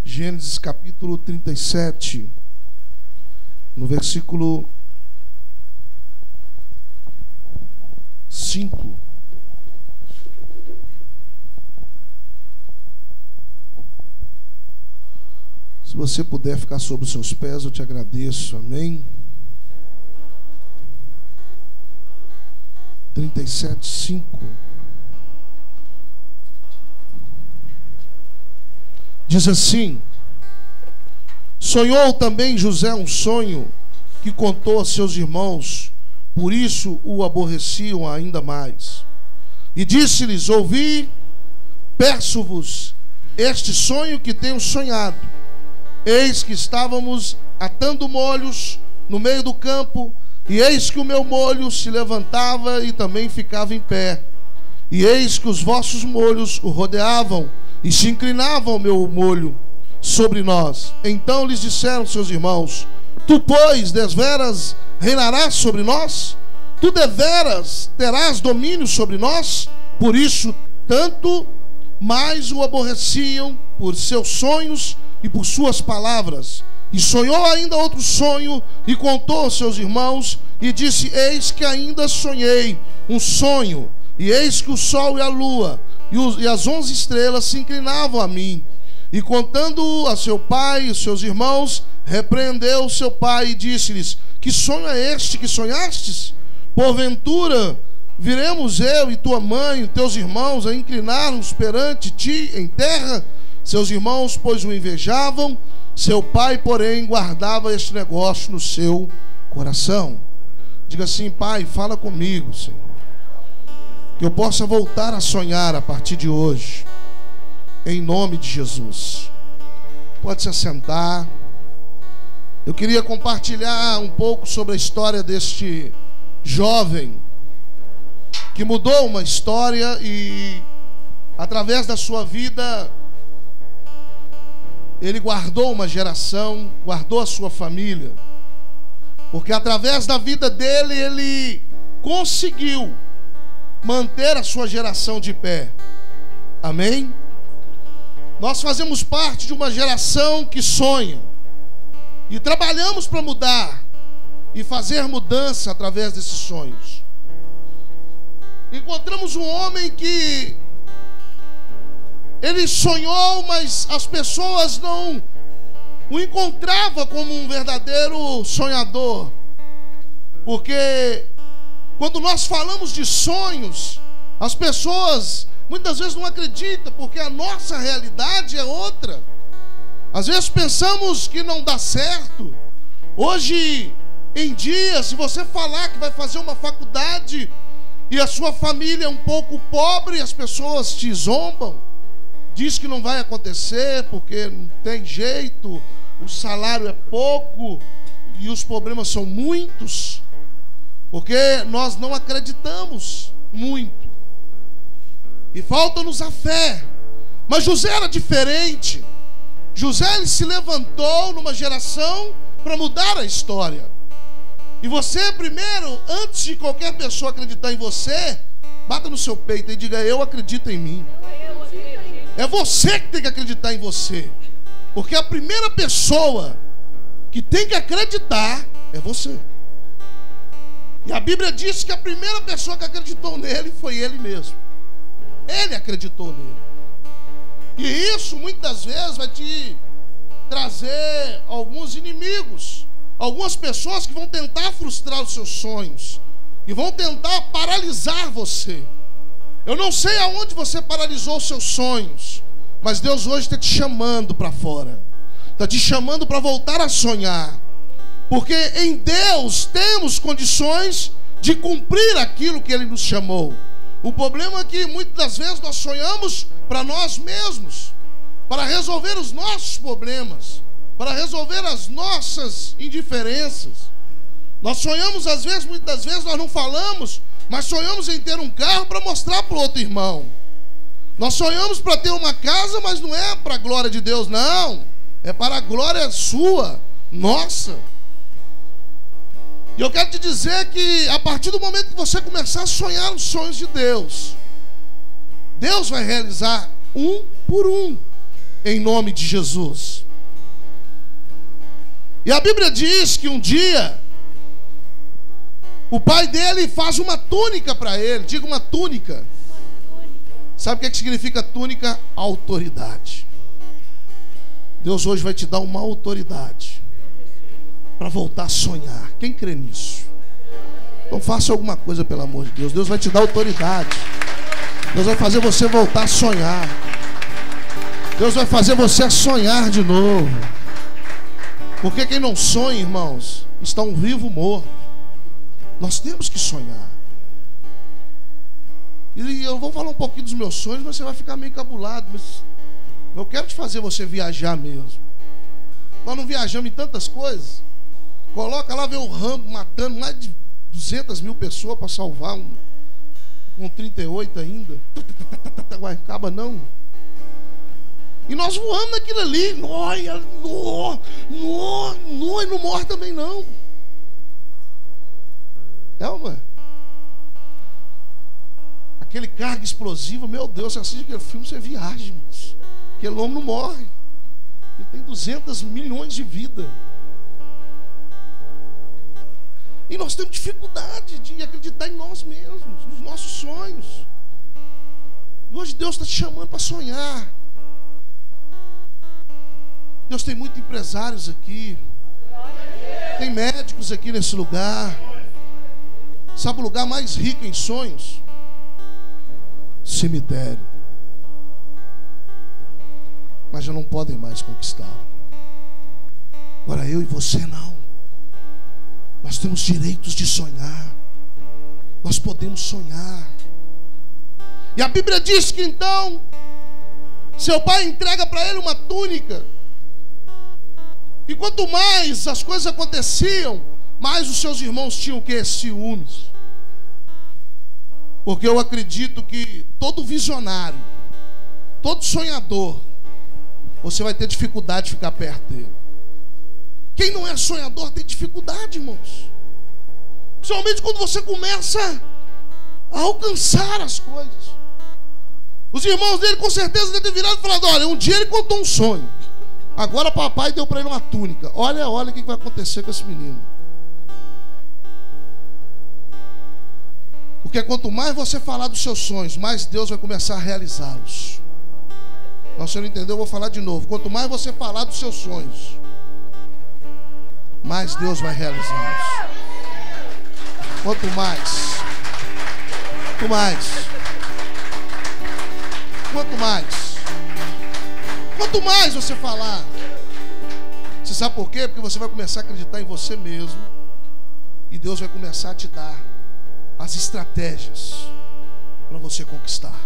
Gênesis capítulo 37, no versículo 5. Se você puder ficar sobre os seus pés, eu te agradeço. Amém. 37, 5. Diz assim: sonhou também José um sonho que contou a seus irmãos, por isso o aborreciam ainda mais. E disse-lhes: ouvi, peço-vos este sonho que tenho sonhado. Eis que estávamos atando molhos no meio do campo, e eis que o meu molho se levantava e também ficava em pé. E eis que os vossos molhos o rodeavam, e se inclinava o meu molho sobre nós. Então lhes disseram seus irmãos: tu, pois, deveras reinarás sobre nós? Tu deveras terás domínio sobre nós? Por isso, tanto mais o aborreciam por seus sonhos e por suas palavras. E sonhou ainda outro sonho, e contou aos seus irmãos, e disse: eis que ainda sonhei um sonho, e eis que o sol e a lua e as 11 estrelas se inclinavam a mim. E contando a seu pai e os seus irmãos, repreendeu seu pai e disse-lhes: que sonho é este que sonhastes? Porventura viremos eu e tua mãe e teus irmãos a inclinar-nos perante ti em terra? Seus irmãos, pois, o invejavam. Seu pai, porém, guardava este negócio no seu coração. Diga assim: pai, fala comigo, Senhor, que eu possa voltar a sonhar a partir de hoje, em nome de Jesus. Pode se assentar. Eu queria compartilhar um pouco sobre a história deste jovem que mudou uma história e, através da sua vida, ele guardou uma geração, guardou a sua família, porque através da vida dele, ele conseguiu manter a sua geração de pé. Amém? Nós fazemos parte de uma geração que sonha, e trabalhamos para mudar e fazer mudança através desses sonhos. Encontramos um homem que ele sonhou, mas as pessoas não o encontravam como um verdadeiro sonhador. Porque quando nós falamos de sonhos, as pessoas muitas vezes não acreditam, porque a nossa realidade é outra. Às vezes pensamos que não dá certo. Hoje em dia, se você falar que vai fazer uma faculdade e a sua família é um pouco pobre, as pessoas te zombam. Diz que não vai acontecer porque não tem jeito, o salário é pouco e os problemas são muitos, porque nós não acreditamos muito e falta-nos a fé. Mas José era diferente. José, ele se levantou numa geração para mudar a história. E você primeiro, antes de qualquer pessoa acreditar em você, bata no seu peito e diga: eu acredito em mim. É você que tem que acreditar em você, porque a primeira pessoa que tem que acreditar é você. E a Bíblia diz que a primeira pessoa que acreditou nele foi ele mesmo. Ele acreditou nele. E isso muitas vezes vai te trazer alguns inimigos, algumas pessoas que vão tentar frustrar os seus sonhos e vão tentar paralisar você. Eu não sei aonde você paralisou os seus sonhos, mas Deus hoje está te chamando para fora. Está te chamando para voltar a sonhar. Porque em Deus temos condições de cumprir aquilo que Ele nos chamou. O problema é que muitas das vezes nós sonhamos para nós mesmos, para resolver os nossos problemas, para resolver as nossas indiferenças. Nós sonhamos às vezes, muitas das vezes nós não falamos, mas sonhamos em ter um carro para mostrar para o outro irmão. Nós sonhamos para ter uma casa, mas não é para a glória de Deus, não. É para a glória sua, nossa. E eu quero te dizer que a partir do momento que você começar a sonhar os sonhos de Deus, Deus vai realizar um por um. em nome de Jesus. E a Bíblia diz que um dia o pai dele faz uma túnica para ele. Diga, uma túnica. Sabe o que significa túnica? Autoridade. Deus hoje vai te dar uma autoridade para voltar a sonhar. Quem crê nisso? Então faça alguma coisa, pelo amor de Deus. Deus vai te dar autoridade. Deus vai fazer você voltar a sonhar. Deus vai fazer você a sonhar de novo. Porque quem não sonha, irmãos, está um vivo morto. Nós temos que sonhar. E eu vou falar um pouquinho dos meus sonhos, mas você vai ficar meio encabulado. Mas eu quero te fazer você viajar mesmo. Nós não viajamos em tantas coisas. Coloca lá, ver o Rambo matando mais de 200 mil pessoas para salvar um com 38 ainda. Não acaba não. E nós voamos naquilo ali. E não morre também não. É uma. Aquele carga explosiva, meu Deus, você assiste aquele filme, você viaja, irmãos. Aquele homem não morre. Ele tem 200 milhões de vidas. E nós temos dificuldade de acreditar em nós mesmos, nos nossos sonhos. E hoje Deus está te chamando para sonhar. Deus tem muitos empresários aqui. Tem médicos aqui nesse lugar. Sabe o lugar mais rico em sonhos? Cemitério. Mas já não podem mais conquistá-lo. Agora eu e você não. Nós temos direitos de sonhar. Nós podemos sonhar. E a Bíblia diz que então seu pai entrega para ele uma túnica. E quanto mais as coisas aconteciam, mais os seus irmãos tinham o quê? Ciúmes. Porque eu acredito que todo visionário, todo sonhador, você vai ter dificuldade de ficar perto dele. Quem não é sonhador tem dificuldade, irmãos. Principalmente quando você começa a alcançar as coisas. Os irmãos dele com certeza devem ter virado e falado: olha, um dia ele contou um sonho. Agora papai deu para ele uma túnica. Olha o que vai acontecer com esse menino. Porque quanto mais você falar dos seus sonhos, mais Deus vai começar a realizá-los. Se você não entendeu, eu vou falar de novo. Quanto mais você falar dos seus sonhos, mais Deus vai realizá-los. Quanto mais você falar. Você sabe por quê? Porque você vai começar a acreditar em você mesmo. E Deus vai começar a te dar as estratégias para você conquistar.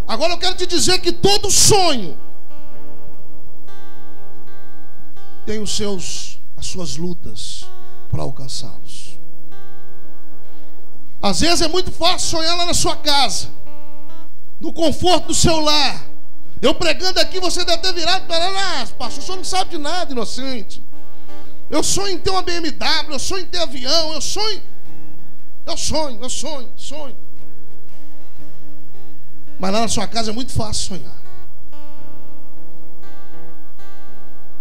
Agora eu quero te dizer que todo sonho tem as suas lutas para alcançá-los. Às vezes é muito fácil sonhar lá na sua casa, no conforto do seu lar. Eu pregando aqui, você deve ter virado para lá: pastor, o senhor não sabe de nada, inocente. Eu sonho em ter uma BMW, eu sonho em ter avião, eu sonho. Mas lá na sua casa é muito fácil sonhar.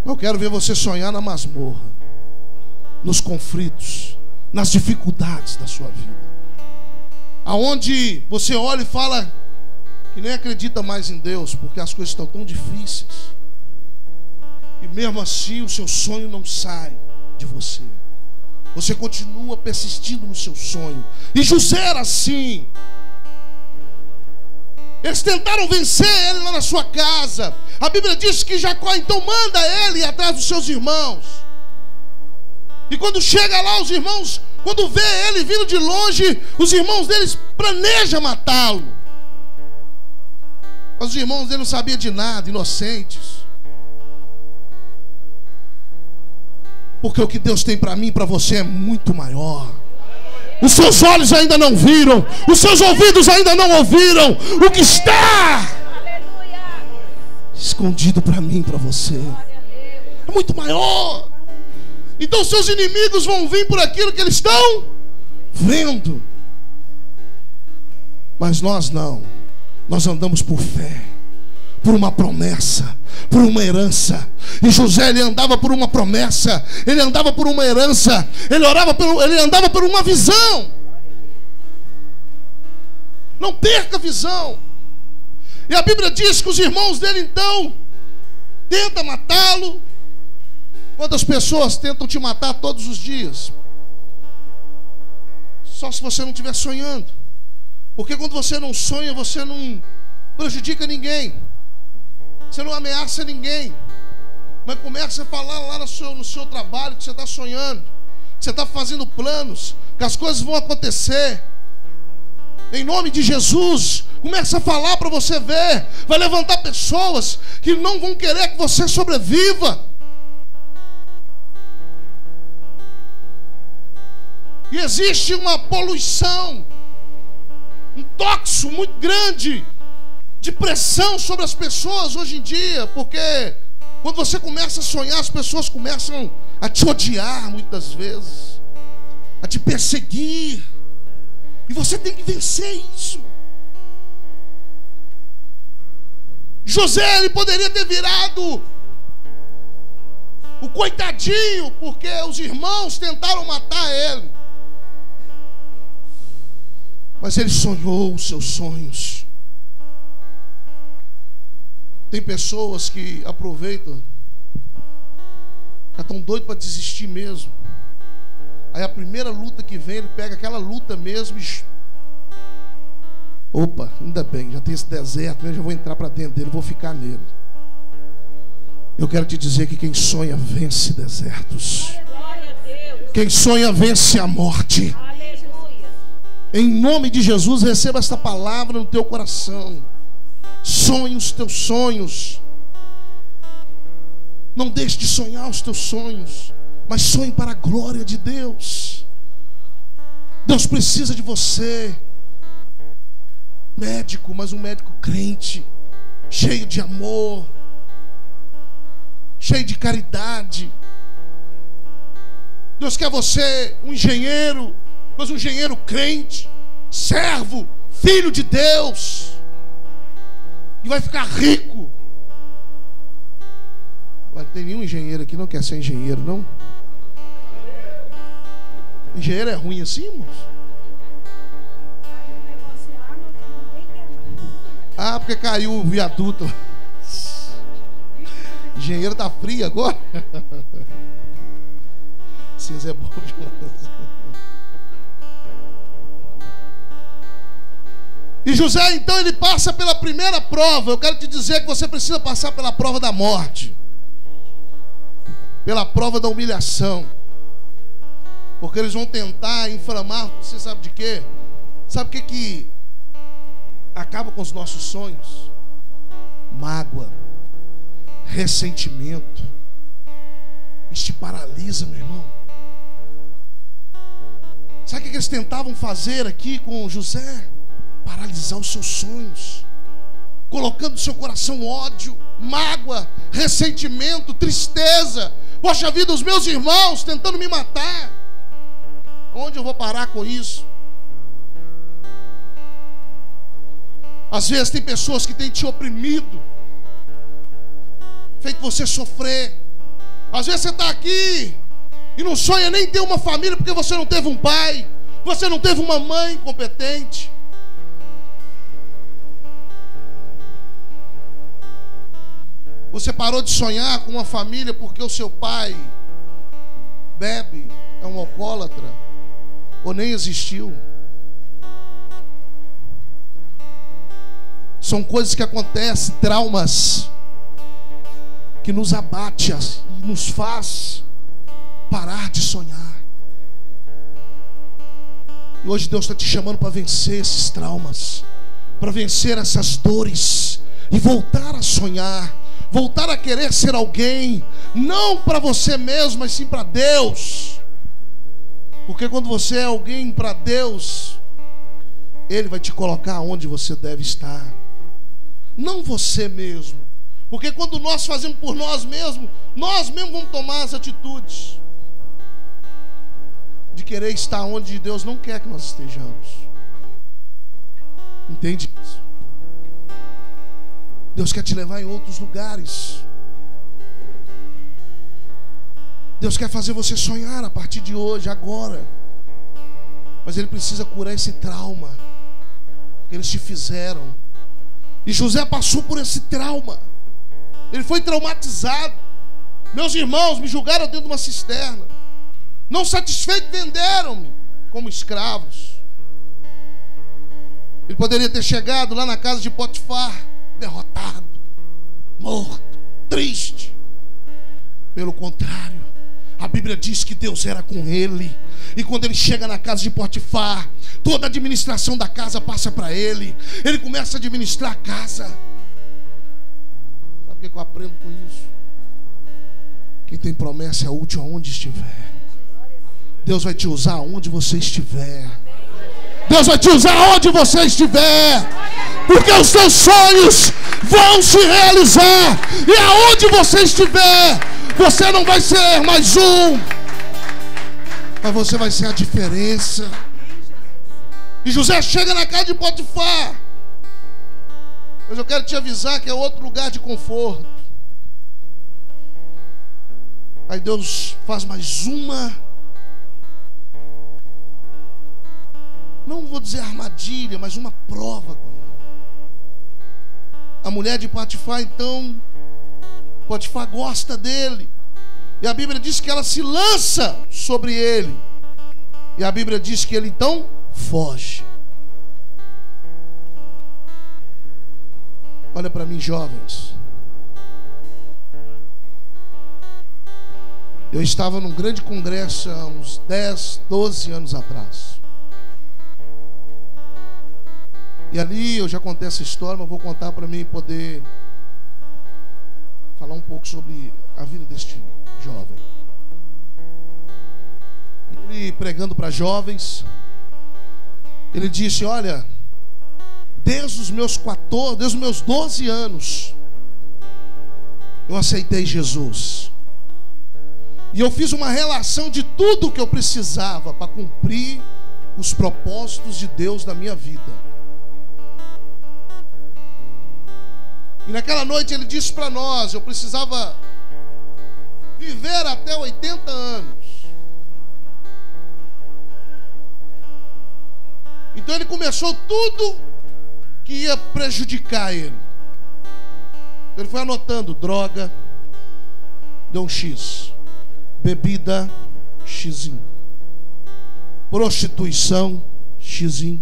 Eu quero ver você sonhar na masmorra, nos conflitos, nas dificuldades da sua vida, aonde você olha e fala que nem acredita mais em Deus, porque as coisas estão tão difíceis. E mesmo assim o seu sonho não sai de você. Você continua persistindo no seu sonho. E José era assim. Eles tentaram vencer ele lá na sua casa. A Bíblia diz que Jacó então manda ele ir atrás dos seus irmãos. E quando chega lá, os irmãos, quando vê ele vindo de longe, os irmãos deles planejam matá-lo. Mas os irmãos dele não sabiam de nada, inocentes. Porque o que Deus tem para mim e para você é muito maior. Os seus olhos ainda não viram, os seus ouvidos ainda não ouviram o que está escondido para mim e para você. É muito maior. Então seus inimigos vão vir por aquilo que eles estão vendo. Mas nós não. Nós andamos por fé. por uma promessa, por uma herança. E José, ele andava por uma promessa, ele andava por uma herança, ele andava por uma visão. Não perca a visão. E a Bíblia diz que os irmãos dele então tentam matá-lo. Quantas pessoas tentam te matar todos os dias? Só se você não estiver sonhando. Porque quando você não sonha, você não prejudica ninguém, você não ameaça ninguém, mas começa a falar lá no seu trabalho que você está sonhando, que você está fazendo planos, que as coisas vão acontecer. Em nome de Jesus, começa a falar para você ver. Vai levantar pessoas que não vão querer que você sobreviva. E existe uma poluição, um tóxico muito grande de pressão sobre as pessoas hoje em dia, porque quando você começa a sonhar, as pessoas começam a te odiar muitas vezes, a te perseguir, e você tem que vencer isso. José, ele poderia ter virado o coitadinho, porque os irmãos tentaram matar ele, mas ele sonhou os seus sonhos. Tem pessoas que aproveitam, já estão doidos para desistir mesmo. Aí a primeira luta que vem, ele pega aquela luta mesmo e... Opa, ainda bem, já tem esse deserto, eu já vou entrar para dentro dele, vou ficar nele. Eu quero te dizer que quem sonha vence desertos. Quem sonha vence a morte. Em nome de Jesus, receba esta palavra no teu coração. Sonhe os teus sonhos. Não deixe de sonhar os teus sonhos, mas sonhe para a glória de Deus. Deus precisa de você. Médico, mas um médico crente, cheio de amor, cheio de caridade. Deus quer você um engenheiro, mas um engenheiro crente, servo, filho de Deus, e vai ficar rico. Não tem nenhum engenheiro aqui que não quer ser engenheiro, não? Engenheiro é ruim assim, irmãos? Ah, porque caiu o viaduto. Engenheiro tá frio agora. Vocês é bom demais. E José então ele passa pela primeira prova. Eu quero te dizer que você precisa passar pela prova da morte, pela prova da humilhação, porque eles vão tentar inflamar. Você sabe de quê? Sabe o que acaba com os nossos sonhos? Mágoa, ressentimento. Isso te paralisa, meu irmão. Sabe o que eles tentavam fazer aqui com José? Paralisar os seus sonhos, colocando no seu coração ódio, mágoa, ressentimento, tristeza. Poxa vida, os meus irmãos tentando me matar. Onde eu vou parar com isso? Às vezes tem pessoas que têm te oprimido, feito você sofrer. Às vezes você está aqui e não sonha nem ter uma família, porque você não teve um pai, você não teve uma mãe competente. Você parou de sonhar com uma família porque o seu pai bebe, é um alcoólatra, ou nem existiu. São coisas que acontecem, traumas, que nos abate e nos faz parar de sonhar. E hoje Deus está te chamando para vencer esses traumas, para vencer essas dores e voltar a sonhar, voltar a querer ser alguém, não para você mesmo, mas sim para Deus. Porque quando você é alguém para Deus, Ele vai te colocar onde você deve estar, não você mesmo. Porque quando nós fazemos por nós mesmos vamos tomar as atitudes de querer estar onde Deus não quer que nós estejamos. Entende isso? Deus quer te levar em outros lugares. Deus quer fazer você sonhar a partir de hoje, agora. Mas Ele precisa curar esse trauma que eles te fizeram. E José passou por esse trauma. Ele foi traumatizado. Meus irmãos me julgaram dentro de uma cisterna. Não satisfeitos, venderam-me como escravos. Ele poderia ter chegado lá na casa de Potifar, derrotado, morto, triste. Pelo contrário, a Bíblia diz que Deus era com ele. E quando ele chega na casa de Potifar, toda a administração da casa passa para ele. Ele começa a administrar a casa. Sabe o que eu aprendo com isso? Quem tem promessa é útil aonde estiver. Deus vai te usar aonde você estiver. Deus vai te usar aonde você estiver. Porque os teus sonhos vão se realizar. E aonde você estiver, você não vai ser mais um, mas você vai ser a diferença. E José chega na casa de Potifar. Mas eu quero te avisar que é outro lugar de conforto. Aí Deus faz mais uma, não vou dizer armadilha, mas uma prova com ele. A mulher de Potifar, então, Potifar gosta dele. E a Bíblia diz que ela se lança sobre ele. E a Bíblia diz que ele então foge. Olha para mim, jovens. Eu estava num grande congresso há uns 10, 12 anos atrás. E ali eu já contei essa história, mas vou contar para mim poder falar um pouco sobre a vida deste jovem. Ele pregando para jovens, ele disse: olha, desde os meus 12 anos, eu aceitei Jesus. E eu fiz uma relação de tudo o que eu precisava para cumprir os propósitos de Deus na minha vida. E naquela noite ele disse para nós: eu precisava viver até 80 anos. Então ele começou tudo que ia prejudicar ele. Ele foi anotando: droga, deu um X. Bebida, Xzinho. Prostituição, Xzinho.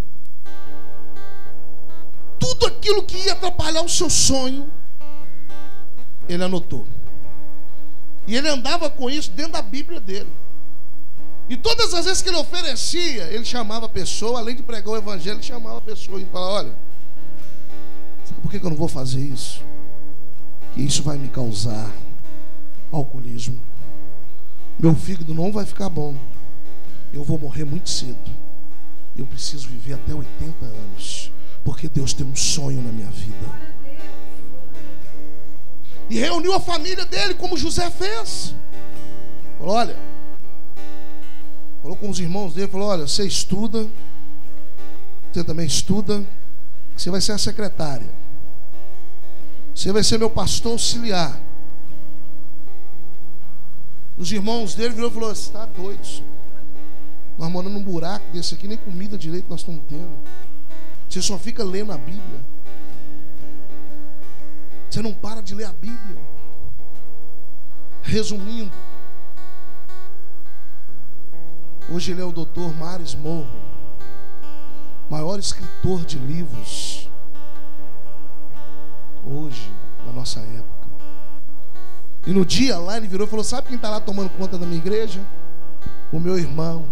Tudo aquilo que ia atrapalhar o seu sonho, ele anotou. E ele andava com isso dentro da Bíblia dele. E todas as vezes que ele oferecia, ele chamava a pessoa, além de pregar o evangelho, ele chamava a pessoa e falava: olha, sabe por que eu não vou fazer isso? Que isso vai me causar alcoolismo. Meu fígado não vai ficar bom. Eu vou morrer muito cedo. Eu preciso viver até 80 anos. Porque Deus tem um sonho na minha vida. E reuniu a família dele, como José fez. Falou: olha, falou com os irmãos dele, falou: olha, você estuda, você também estuda, você vai ser a secretária, você vai ser meu pastor auxiliar. Os irmãos dele virou e falou: você está doido, senhor? Nós morando num buraco desse aqui, nem comida direito nós estamos tendo. Você só fica lendo a Bíblia. Você não para de ler a Bíblia. Resumindo, hoje ele é o Dr. Maris Morro, maior escritor de livros hoje, na nossa época. E no dia lá ele virou e falou: sabe quem está lá tomando conta da minha igreja? O meu irmão.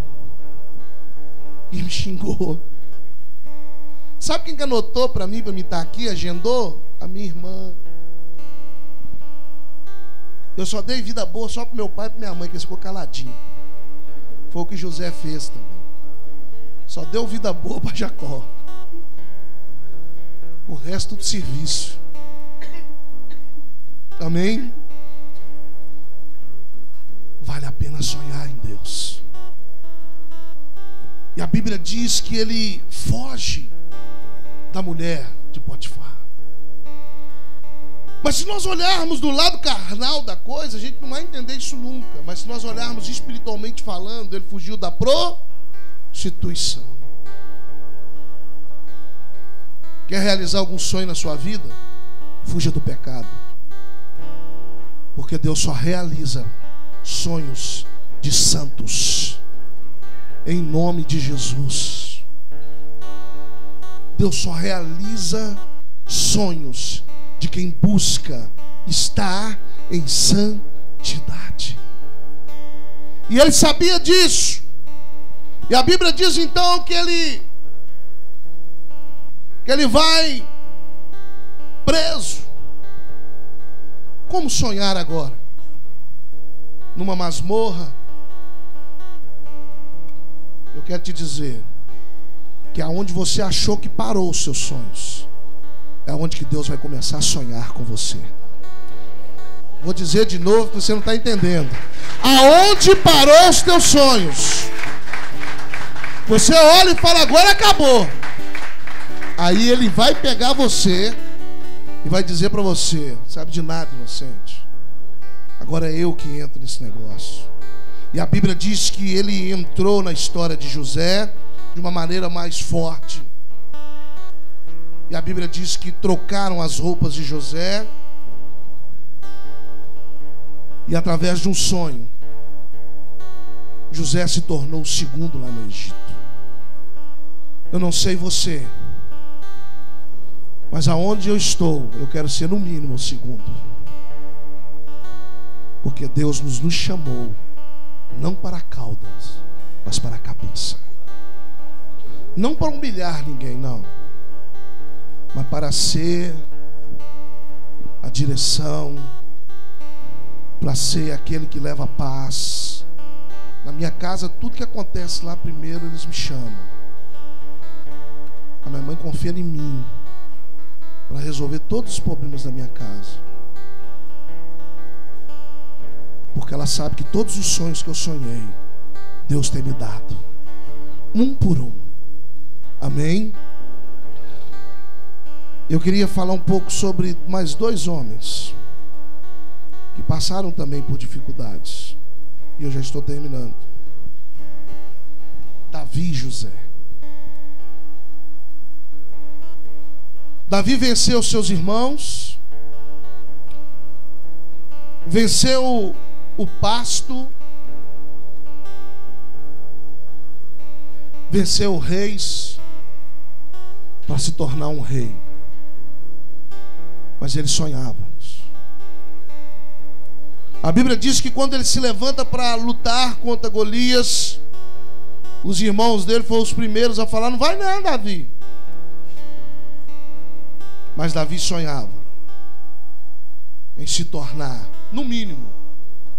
E me xingou. Sabe quem que anotou para mim estar aqui, agendou? A minha irmã. Eu só dei vida boa só para meu pai e para minha mãe, que eles ficou caladinho. Foi o que José fez também. Só deu vida boa para Jacó. O resto do serviço. Amém? Vale a pena sonhar em Deus. E a Bíblia diz que ele foge da mulher de Potifar. Mas se nós olharmos do lado carnal da coisa, a gente não vai entender isso nunca. Mas se nós olharmos espiritualmente falando, ele fugiu da prostituição. Quer realizar algum sonho na sua vida? Fuja do pecado. Porque Deus só realiza sonhos de santos. Em nome de Jesus. Deus só realiza sonhos de quem busca estar em santidade. E ele sabia disso. E a Bíblia diz então que ele vai preso. Como sonhar agora? Numa masmorra? Eu quero te dizer que aonde você achou que parou os seus sonhos, é onde que Deus vai começar a sonhar com você. Vou dizer de novo que você não está entendendo. Aonde parou os teus sonhos, você olha e fala, agora acabou. Aí ele vai pegar você e vai dizer para você, sabe de nada, inocente. Agora é eu que entro nesse negócio. E a Bíblia diz que ele entrou na história de José de uma maneira mais forte. E a Bíblia diz que trocaram as roupas de José. E através de um sonho, José se tornou o segundo lá no Egito. Eu não sei você, mas aonde eu estou, eu quero ser no mínimo o segundo. Porque Deus nos chamou, não para caudas, mas para a cabeça. Não para humilhar ninguém, não. Mas para ser a direção, para ser aquele que leva paz. Na minha casa, tudo que acontece lá primeiro, eles me chamam. A minha mãe confia em mim para resolver todos os problemas da minha casa. Porque ela sabe que todos os sonhos que eu sonhei, Deus tem me dado, um por um. Amém? Eu queria falar um pouco sobre mais dois homens que passaram também por dificuldades. E eu já estou terminando. Davi e José. Davi venceu seus irmãos, venceu o pasto, venceu reis para se tornar um rei. Mas ele sonhava. A Bíblia diz que quando ele se levanta para lutar contra Golias, os irmãos dele foram os primeiros a falar, não vai não, Davi. Mas Davi sonhava em se tornar, no mínimo,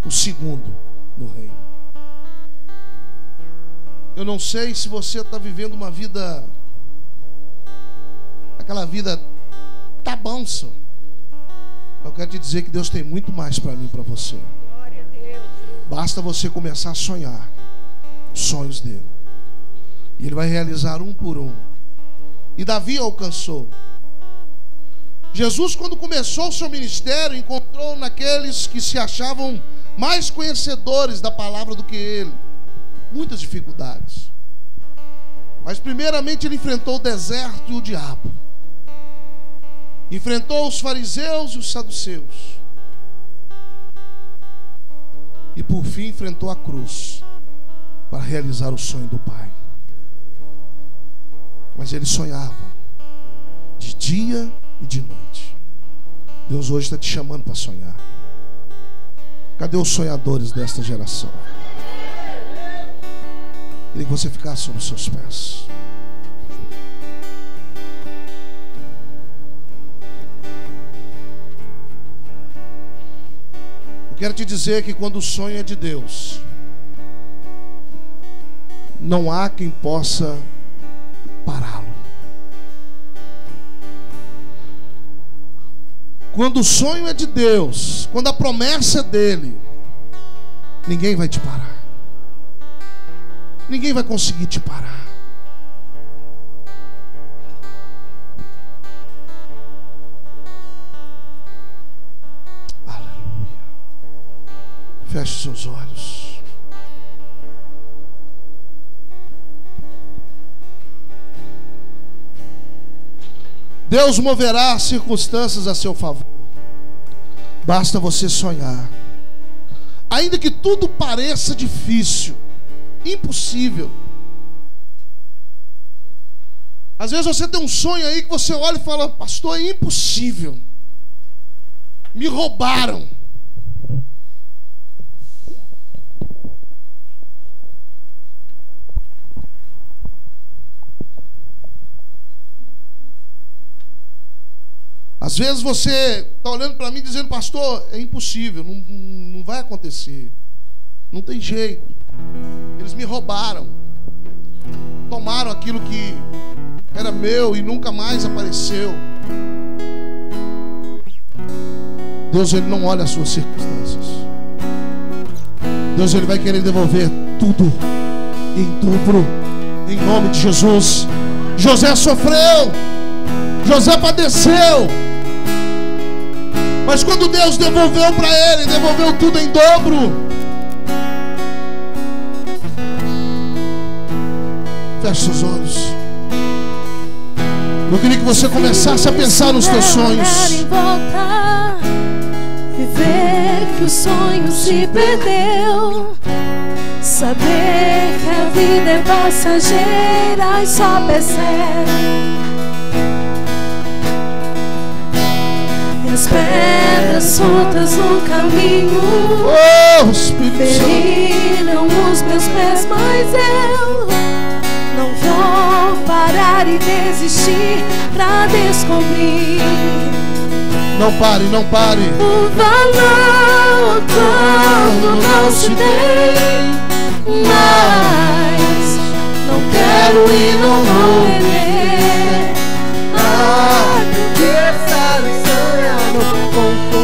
o segundo no reino. Eu não sei se você está vivendo uma vida, aquela vida, tá bom só. Eu quero te dizer que Deus tem muito mais para mim e para você. Glória a Deus. Basta você começar a sonhar os sonhos dele. E ele vai realizar um por um. E Davi alcançou. Jesus, quando começou o seu ministério, encontrou naqueles que se achavam mais conhecedores da palavra do que ele muitas dificuldades. Mas primeiramente ele enfrentou o deserto e o diabo. Enfrentou os fariseus e os saduceus. E por fim enfrentou a cruz para realizar o sonho do Pai. Mas ele sonhava de dia e de noite. Deus hoje está te chamando para sonhar. Cadê os sonhadores desta geração? Queria que você ficasse sobre os seus pés. Quero te dizer que quando o sonho é de Deus, não há quem possa pará-lo. Quando o sonho é de Deus, quando a promessa é dele, ninguém vai te parar. Ninguém vai conseguir te parar. Feche seus olhos. Deus moverá as circunstâncias a seu favor. Basta você sonhar. Ainda que tudo pareça difícil, impossível. Às vezes você tem um sonho aí que você olha e fala: pastor, é impossível. Me roubaram. Às vezes você está olhando para mim dizendo: pastor, é impossível, não vai acontecer. Não tem jeito. Eles me roubaram. Tomaram aquilo que era meu e nunca mais apareceu. Deus, Ele não olha as suas circunstâncias. Deus, Ele vai querer devolver tudo em dobro, em nome de Jesus. José sofreu, José padeceu, mas quando Deus devolveu para ele, devolveu tudo em dobro. Feche seus olhos. Eu queria que você começasse a pensar nos teus sonhos. Viver que o sonho se perdeu, saber que a vida é passageira e só percebe. E as pedras soltas no caminho feriram os meus pés, mas eu não vou parar e desistir pra descobrir. Não pare, não pare. O valor quando não se tem mais. Não quero e não vou perder. Acreditar e sonhar no conforto.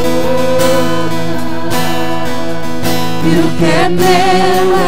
E o que é meu